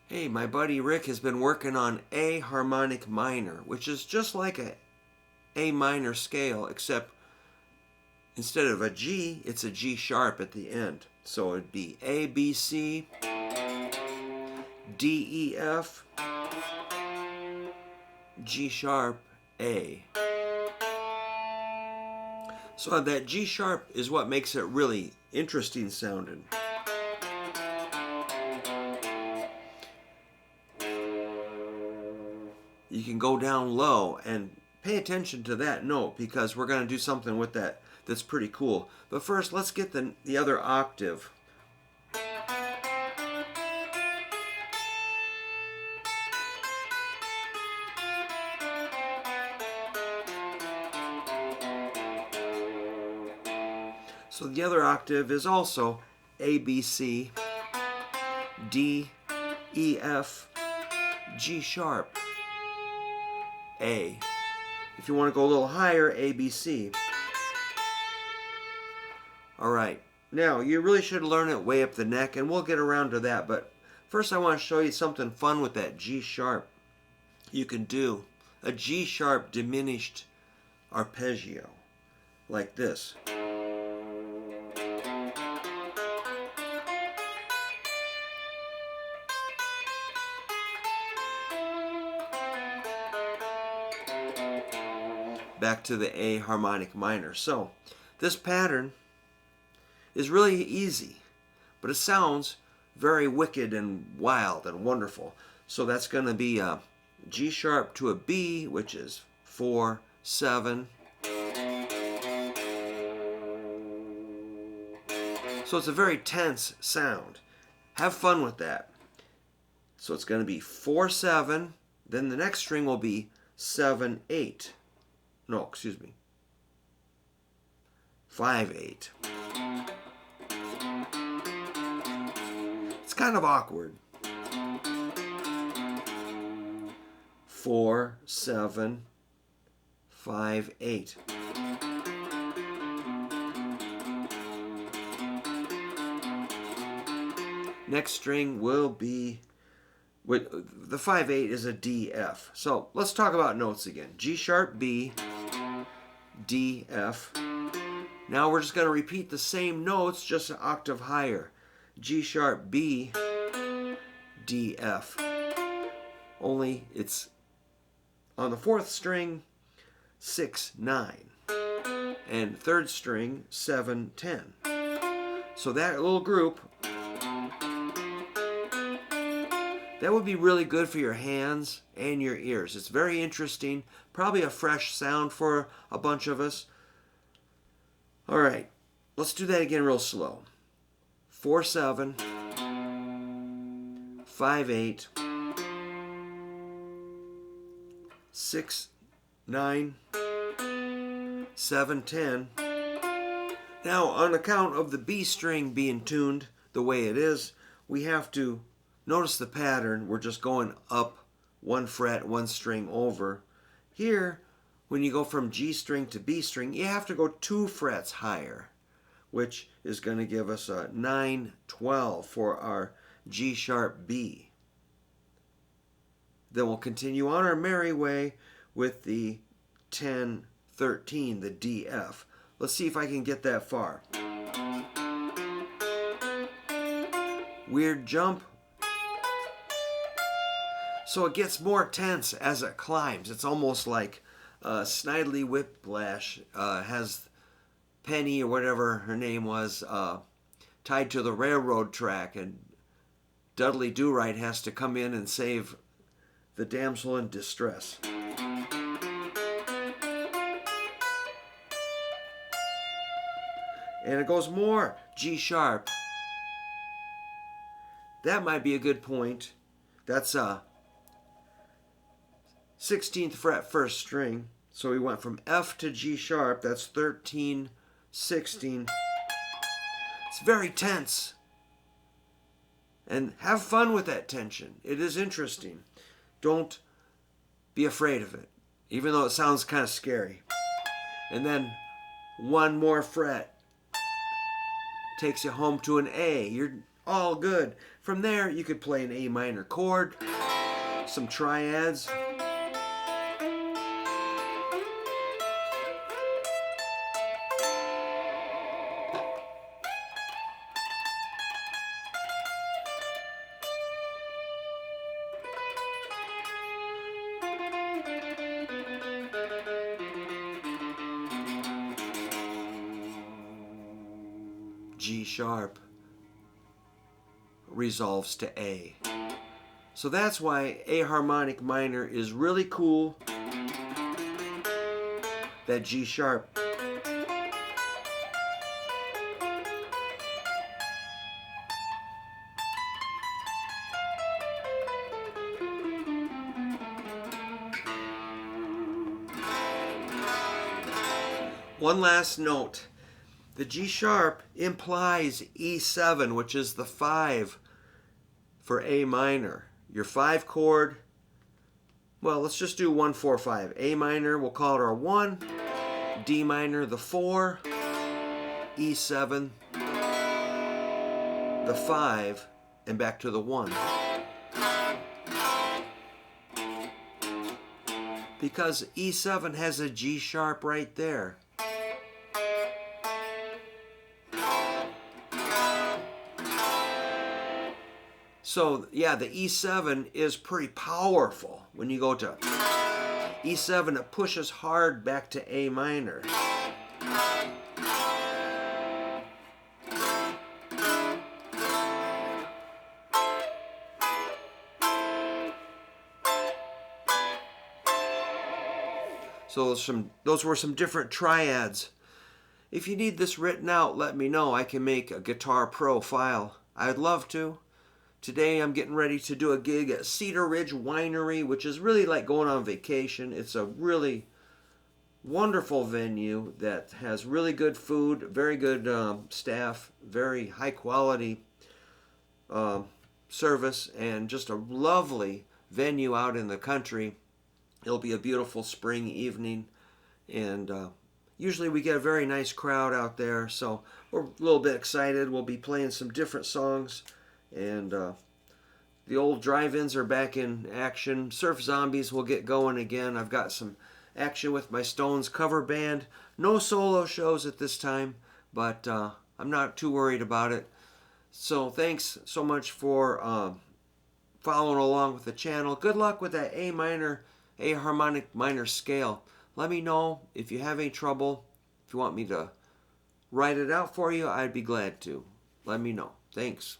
Hey, my buddy Rick has been working on A harmonic minor, which is just like A minor scale, except instead of a G, it's a G sharp at the end. So it'd be A, B, C, D, E, F, G sharp, A. So that G sharp is what makes it really interesting sounding. You can go down low and pay attention to that note because we're going to do something with that that's pretty cool. But first, let's get the other octave. So the other octave is also A, B, C, D, E, F, G sharp, A. If you want to go a little higher, A, B, C. All right. Now, you really should learn it way up the neck, and we'll get around to that. But first, I want to show you something fun with that G sharp. You can do a G sharp diminished arpeggio, like this. Back to the A harmonic minor. So this pattern is really easy, but it sounds very wicked and wild and wonderful. So that's going to be a G sharp to a B, which is 4, 7. So it's a very tense sound. Have fun with that. So it's going to be 4, 7. Then the next string will be 7, 8. No, excuse me. 5, 8. It's kind of awkward. 4, 7, 5, 8. Next string will be, with the 5, 8 is a D, F. So let's talk about notes again. G sharp, B, D, F. Now we're just going to repeat the same notes, just an octave higher. G sharp, B, D, F. Only it's on the 4th string, 6, 9. And 3rd string, 7, 10. So that little group, that would be really good for your hands and your ears. It's very interesting. Probably a fresh sound for a bunch of us. All right, let's do that again real slow. 4, 7, 5, 8, 6, 9, 7, 10. Now, on account of the B string being tuned the way it is, we have to notice the pattern. We're just going up 1 fret, 1 string over. Here, when you go from G string to B string, you have to go 2 frets higher, which is going to give us a 9, 12 for our G sharp B. Then we'll continue on our merry way with the 10, 13, the D, F. Let's see if I can get that far. Weird jump. So it gets more tense as it climbs. It's almost like Snidely Whiplash has Penny, or whatever her name was, tied to the railroad track, and Dudley Do-Right has to come in and save the damsel in distress. And it goes more G sharp. That might be a good point. That's a 16th fret 1st string. So we went from F to G sharp. That's 13, 16. It's very tense. And have fun with that tension. It is interesting. Don't be afraid of it, even though it sounds kind of scary. And then 1 more fret takes you home to an A. You're all good. From there, you could play an A minor chord, some triads. G sharp resolves to A. So that's why A harmonic minor is really cool. That G sharp. One last note. The G sharp implies E7, which is the 5 for A minor. Your 5 chord, well, let's just do 1, 4, 5. A minor, we'll call it our 1. D minor, the 4. E7, the 5, and back to the 1. Because E7 has a G sharp right there. So, yeah, the E7 is pretty powerful. When you go to E7, it pushes hard back to A minor. So those were some different triads. If you need this written out, let me know. I can make a Guitar Pro file. I'd love to. Today I'm getting ready to do a gig at Cedar Ridge Winery, which is really like going on vacation. It's a really wonderful venue that has really good food, very good staff, very high quality service, and just a lovely venue out in the country. It'll be a beautiful spring evening, and usually we get a very nice crowd out there, so we're a little bit excited. We'll be playing some different songs. And the old drive-ins are back in action. Surf Zombies will get going again. I've got some action with my Stones cover band. No solo shows at this time, but I'm not too worried about it. So thanks so much for following along with the channel. Good luck with that A minor, A harmonic minor scale. Let me know if you have any trouble. If you want me to write it out for you, I'd be glad to. Let me know. Thanks.